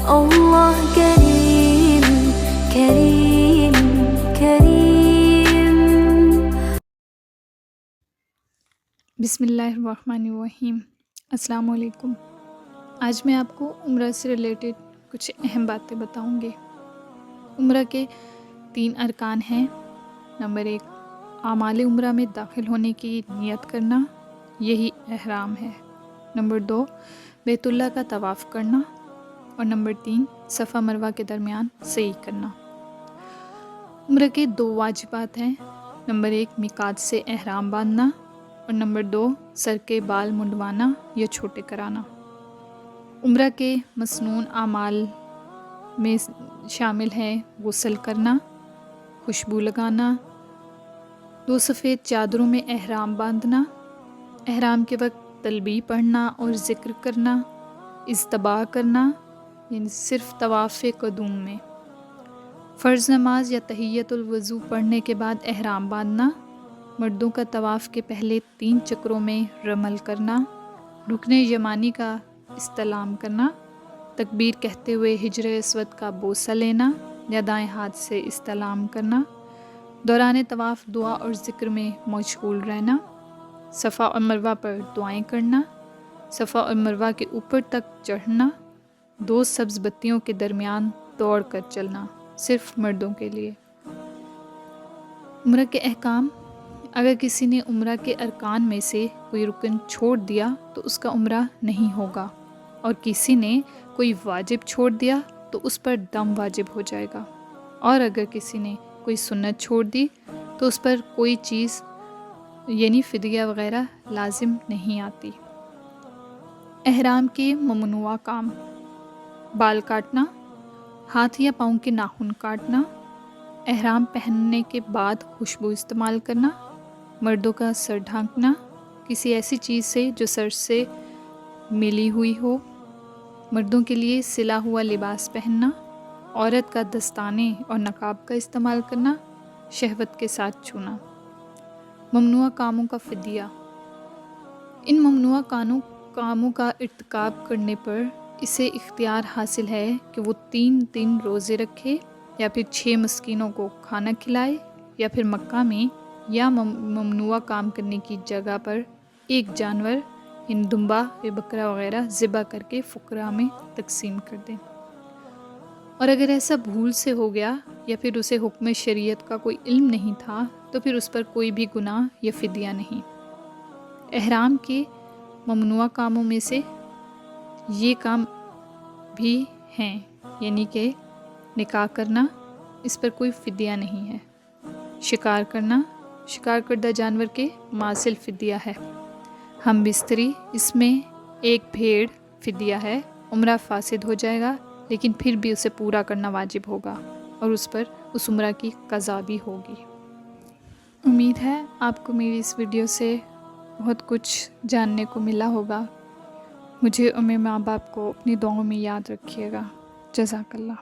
Allah Kareem, Kareem, Kareem. बिस्मिल्लाहिर्रहमानिर्रहीम। अस्सलाम वालेकुम। आज मैं आपको उम्रा से रिलेटेड कुछ अहम बातें बताऊंगी। उम्रा के 3 अरकान हैं। नंबर 1, आमाल उम्रा में दाखिल होने की नियत करना, यही एहराम है। नंबर 2, बैतुल्लाह का तवाफ़ करना। और नंबर 3, सफ़ा मरवा के दरमियान सई करना। उम्र के 2 वाजिबात हैं। नंबर 1, मिकात से एहराम बांधना और नंबर 2, सर के बाल मुंडवाना या छोटे कराना। उम्र के मसनून आमाल में शामिल हैं गुस्ल करना, खुशबू लगाना, 2 सफ़ेद चादरों में एहराम बांधना, एहराम के वक्त तलबी पढ़ना और ज़िक्र करना, इज़्तिबा करना यानी सिर्फ़ तवाफ़े कदूम में, फ़र्ज़ नमाज या तहियतुल वज़ू पढ़ने के बाद एहराम बांधना, मर्दों का तवाफ़ के पहले 3 चक्रों में रमल करना, रुकने यमानी का इस्तलाम करना, तकबीर कहते हुए हिजर अस्वद का बोसा लेना या दाएं हाथ से इस्तलाम करना, दौरान तवाफ़ दुआ और ज़िक्र में मशगूल रहना, सफ़ा और मरवा पर दुआएं करना, सफ़ा और मरवा के ऊपर तक चढ़ना, 2 सब्ज़ बत्तियों के दरमियान दौड़ कर चलना, सिर्फ़ मर्दों के लिए। उम्र के अहकाम: अगर किसी ने उम्रा के अरकान में से कोई रुकन छोड़ दिया तो उसका उम्रा नहीं होगा, और किसी ने कोई वाजिब छोड़ दिया तो उस पर दम वाजिब हो जाएगा, और अगर किसी ने कोई सुन्नत छोड़ दी तो उस पर कोई चीज़ यानी फ़िदिया वग़ैरह लाजिम नहीं आती। एहराम के ममनुआ काम: बाल काटना, हाथ या पाँव के नाखून काटना, एहराम पहनने के बाद खुशबू इस्तेमाल करना, मर्दों का सर ढांकना किसी ऐसी चीज़ से जो सर से मिली हुई हो, मर्दों के लिए सिला हुआ लिबास पहनना, औरत का दस्ताने और नकाब का इस्तेमाल करना, शहवत के साथ छूना। ममनुआ कामों का फ़िदिया: इन ममनुआ कामों का इर्तिकाब करने पर इसे इख्तियार हासिल है कि वो 3 दिन रोज़े रखे या फिर 6 मस्कीनों को खाना खिलाए या फिर मक्का में या ममनुआ काम करने की जगह पर एक जानवर दुम्बा या बकरा वगैरह ज़िबा करके फ़ुकरा में तकसीम कर दें। और अगर ऐसा भूल से हो गया या फिर उसे हुक्म शरीयत का कोई इल्म नहीं था तो फिर उस पर कोई भी गुनाह या फ़िदिया नहीं। एहराम के ममनुआ कामों में से ये काम भी हैं, यानी कि निकाह करना, इस पर कोई फ़िदिया नहीं है। शिकार करना, शिकार करदा जानवर के मासिल फ़िदिया है। हम बिस्तरी, इसमें एक भेड़ फ़िदिया है। उम्रा फ़ासिद हो जाएगा लेकिन फिर भी उसे पूरा करना वाजिब होगा और उस पर उस उम्रा की क़ज़ा भी होगी। उम्मीद है आपको मेरी इस वीडियो से बहुत कुछ जानने को मिला होगा। मुझे और मेरे माँ बाप को अपनी दुआओं में याद रखिएगा। जज़ाकल्लाह।